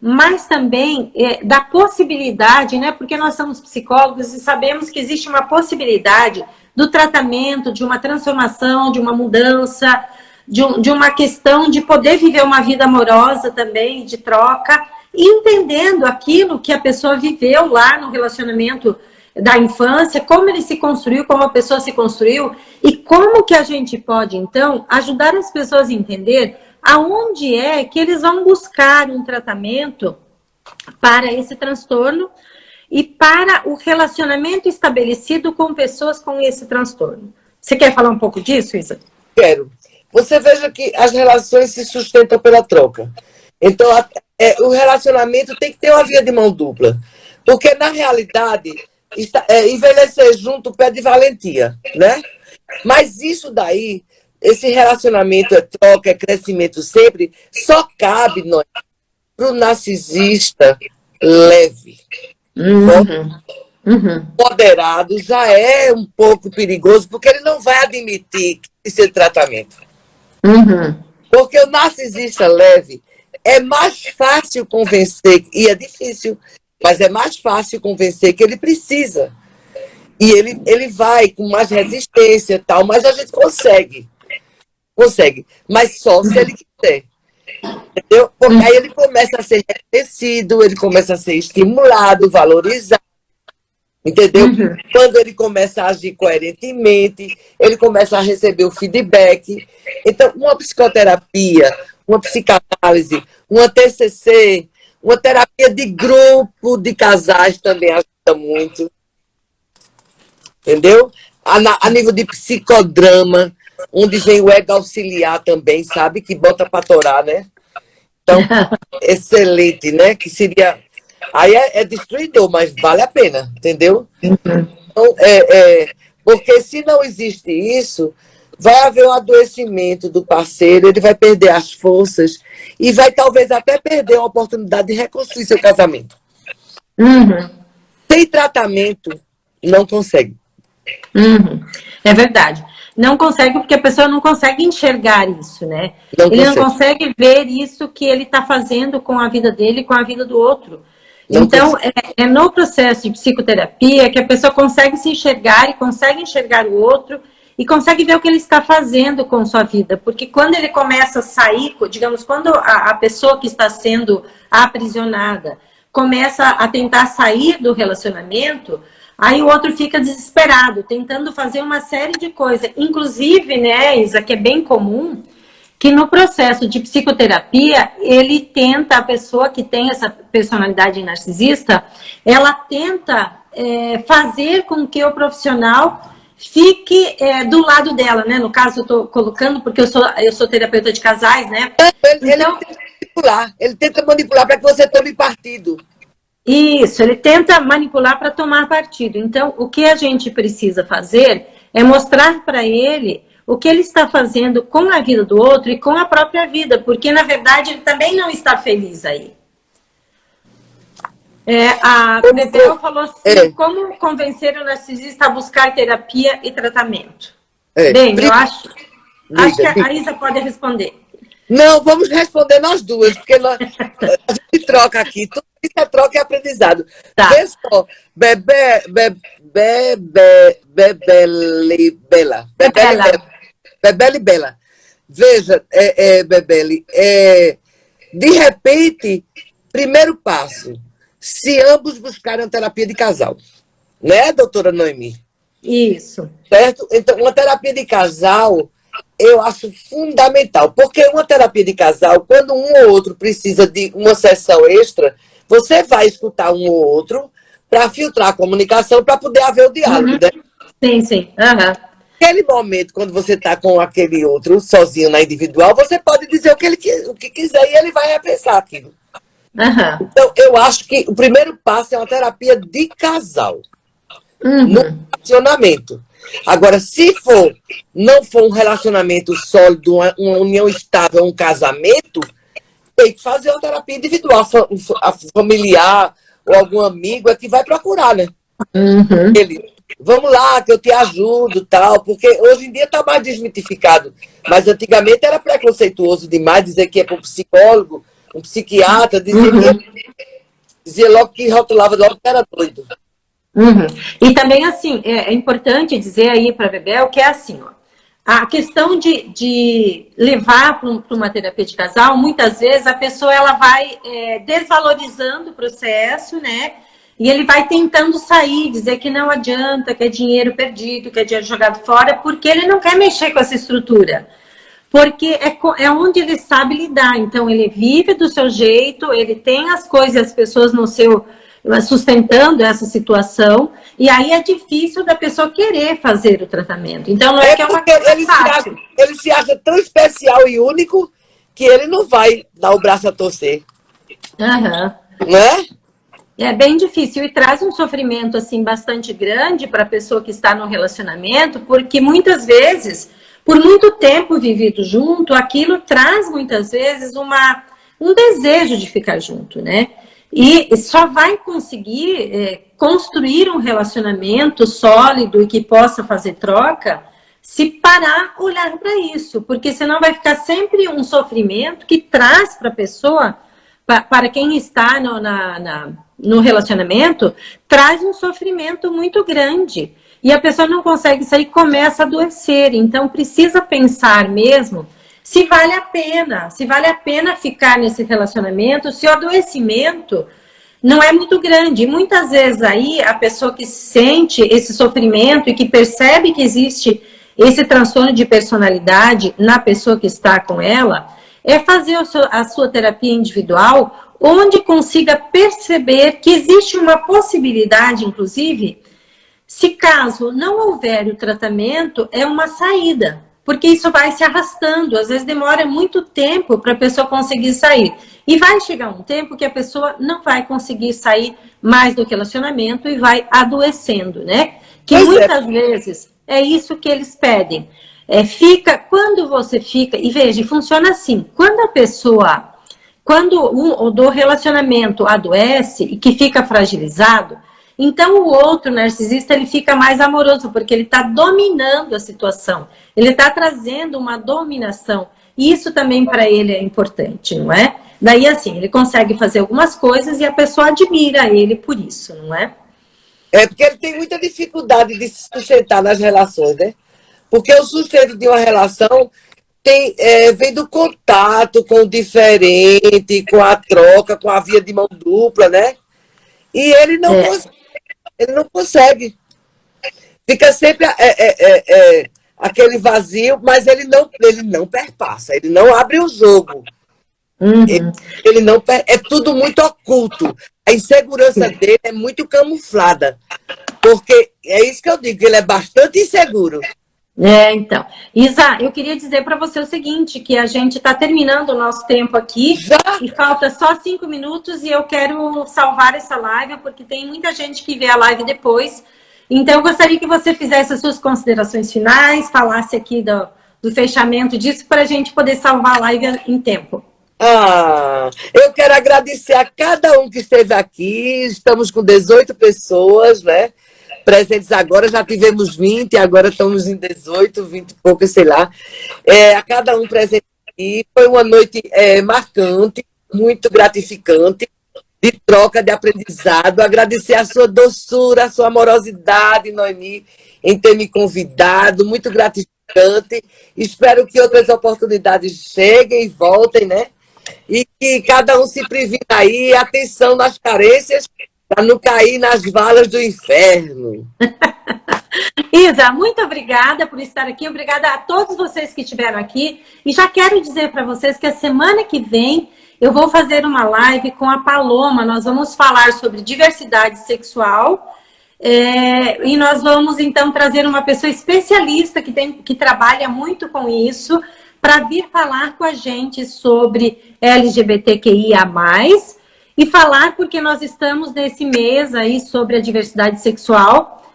mas também da possibilidade, né? Porque nós somos psicólogos e sabemos que existe uma possibilidade do tratamento, de uma transformação, de uma mudança, de uma questão de poder viver uma vida amorosa também, de troca, entendendo aquilo que a pessoa viveu lá no relacionamento da infância, como ele se construiu, como a pessoa se construiu, e como que a gente pode, então, ajudar as pessoas a entender aonde é que eles vão buscar um tratamento para esse transtorno e para o relacionamento estabelecido com pessoas com esse transtorno. Você quer falar um pouco disso, Isa? Quero. Você veja que as relações se sustentam pela troca. Então, o relacionamento tem que ter uma via de mão dupla. Porque, na realidade, envelhecer junto pede valentia, né? Mas isso daí, esse relacionamento é troca, é crescimento sempre, só cabe para o narcisista leve. Moderado já é um pouco perigoso, porque ele não vai admitir que precisa de tratamento. Porque o narcisista leve é mais fácil convencer, e é difícil, mas é mais fácil convencer que ele precisa. E ele vai com mais resistência e tal, mas a gente consegue. Consegue, mas só se ele quiser. Entendeu? Porque aí ele começa a ser reconhecido, ele começa a ser estimulado, valorizado. Entendeu? Quando ele começa a agir coerentemente, ele começa a receber o feedback. Então, uma psicoterapia, uma psicanálise, uma TCC, uma terapia de grupo de casais também ajuda muito. Entendeu? A nível de psicodrama, onde vem o ego auxiliar também, sabe? Que bota para torar, né? Então, excelente, né? Que seria... Aí é destruidor, mas vale a pena, entendeu? Então, porque se não existe isso, vai haver um adoecimento do parceiro, ele vai perder as forças e vai talvez até perder a oportunidade de reconstruir seu casamento. Sem tratamento, não consegue. É verdade. Não consegue porque a pessoa não consegue enxergar isso, né? Ele não consegue ver isso que ele está fazendo com a vida dele e com a vida do outro. Então, é no processo de psicoterapia que a pessoa consegue se enxergar e consegue enxergar o outro e consegue ver o que ele está fazendo com sua vida. Porque quando ele começa a sair, digamos, quando a pessoa que está sendo aprisionada começa a tentar sair do relacionamento, aí o outro fica desesperado, tentando fazer uma série de coisas. Inclusive, né, Isa, que é bem comum, que no processo de psicoterapia, ele tenta, a pessoa que tem essa personalidade narcisista, ela tenta fazer com que o profissional fique do lado dela, né? No caso, eu estou colocando, porque eu sou terapeuta de casais, né? Ele tenta manipular para que você tome partido. Isso, ele tenta manipular para tomar partido. Então, o que a gente precisa fazer é mostrar para ele o que ele está fazendo com a vida do outro e com a própria vida, porque, na verdade, ele também não está feliz aí. A Bebel falou assim, como convencer o narcisista a buscar terapia e tratamento? Bem, eu acho que a Isa pode responder. Não, vamos responder nós duas, porque a gente troca aqui, tudo isso é troca e aprendizado. Tá. Vê só, Bebele Bela. Veja, Bebele, de repente, primeiro passo, se ambos buscarem uma terapia de casal, né, doutora Noemi? Isso. Certo? Então, uma terapia de casal, eu acho fundamental, porque uma terapia de casal, quando um ou outro precisa de uma sessão extra, você vai escutar um ou outro para filtrar a comunicação, para poder haver o diálogo, né? Sim, sim. Naquele momento, quando você está com aquele outro sozinho na individual, você pode dizer o que quiser e ele vai repensar aquilo. Então, eu acho que o primeiro passo é uma terapia de casal. No relacionamento. Agora, se não for um relacionamento sólido, uma união estável, um casamento, tem que fazer uma terapia individual. A familiar ou algum amigo é que vai procurar, né? Vamos lá, que eu te ajudo, tal, porque hoje em dia está mais desmitificado. Mas antigamente era preconceituoso demais dizer que é para um psicólogo, um psiquiatra, dizia logo que rotulava logo que era doido. E também, assim, é importante dizer aí para a Bebel que é assim, ó, a questão de levar para uma terapia de casal, muitas vezes a pessoa ela vai desvalorizando o processo, né? E ele vai tentando sair, dizer que não adianta, que é dinheiro perdido, que é dinheiro jogado fora, porque ele não quer mexer com essa estrutura. Porque é onde ele sabe lidar. Então, ele vive do seu jeito, ele tem as coisas e as pessoas no seu sustentando essa situação, e aí é difícil da pessoa querer fazer o tratamento. Então, não é que é uma coisa fácil. Ele se acha tão especial e único que ele não vai dar o braço a torcer. Não é? É bem difícil e traz um sofrimento assim bastante grande para a pessoa que está no relacionamento, porque muitas vezes, por muito tempo vivido junto, aquilo traz muitas vezes um desejo de ficar junto, né? E só vai conseguir construir um relacionamento sólido e que possa fazer troca se parar, olhar para isso, porque senão vai ficar sempre um sofrimento que traz para a pessoa, para quem está no relacionamento, traz um sofrimento muito grande. E a pessoa não consegue sair, começa a adoecer. Então, precisa pensar mesmo se vale a pena ficar nesse relacionamento, se o adoecimento não é muito grande. E muitas vezes aí, a pessoa que sente esse sofrimento e que percebe que existe esse transtorno de personalidade na pessoa que está com ela, é fazer a sua terapia individual, onde consiga perceber que existe uma possibilidade, inclusive, se caso não houver o tratamento, é uma saída. Porque isso vai se arrastando, às vezes demora muito tempo para a pessoa conseguir sair. E vai chegar um tempo que a pessoa não vai conseguir sair mais do relacionamento e vai adoecendo, né? Que muitas vezes é isso que eles pedem. Quando você fica, e veja, funciona assim, quando o relacionamento adoece e que fica fragilizado, então o outro narcisista ele fica mais amoroso, porque ele está dominando a situação, ele está trazendo uma dominação, e isso também para ele é importante, não é? Daí assim, ele consegue fazer algumas coisas e a pessoa admira ele por isso, não é? É porque ele tem muita dificuldade de se sustentar nas relações, né? Porque o sustento de uma relação vem do contato com o diferente, com a troca, com a via de mão dupla, né? E ele não consegue. Ele não consegue. Fica sempre aquele vazio, mas ele não perpassa, ele não abre o jogo. Ele não é tudo muito oculto. A insegurança dele é muito camuflada. Porque é isso que eu digo, ele é bastante inseguro. Então. Isa, eu queria dizer para você o seguinte, que a gente está terminando o nosso tempo aqui. Já? E falta só 5 minutos e eu quero salvar essa live, porque tem muita gente que vê a live depois. Então, eu gostaria que você fizesse as suas considerações finais, falasse aqui do fechamento disso, para a gente poder salvar a live em tempo. Eu quero agradecer a cada um que esteve aqui. Estamos com 18 pessoas, né? Presentes agora, já tivemos 20, agora estamos em 18, 20 e poucas, sei lá. A cada um presente aqui. Foi uma noite marcante, muito gratificante, de troca, de aprendizado. Agradecer a sua doçura, a sua amorosidade, Noemi, em ter me convidado, muito gratificante. Espero que outras oportunidades cheguem e voltem, né? E que cada um se previna aí, atenção nas carências, para não cair nas valas do inferno. Isa, muito obrigada por estar aqui. Obrigada a todos vocês que estiveram aqui. E já quero dizer para vocês que a semana que vem eu vou fazer uma live com a Paloma. Nós vamos falar sobre diversidade sexual. E nós vamos, então, trazer uma pessoa especialista que trabalha muito com isso para vir falar com a gente sobre LGBTQIA+. E falar porque nós estamos nesse mês aí sobre a diversidade sexual.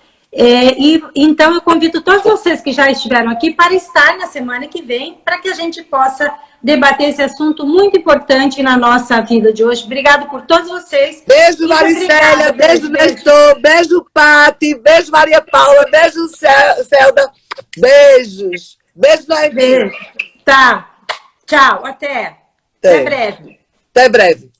Então, eu convido todos vocês que já estiveram aqui para estar na semana que vem, para que a gente possa debater esse assunto muito importante na nossa vida de hoje. Obrigado por todos vocês. Beijo, Maricélia. Beijo, Nestor. Beijo, Pati. Beijo, Maria Paula. Beijo, Celda. Beijos. Beijo, Noemi. Tá. Tchau. Até breve. Até breve.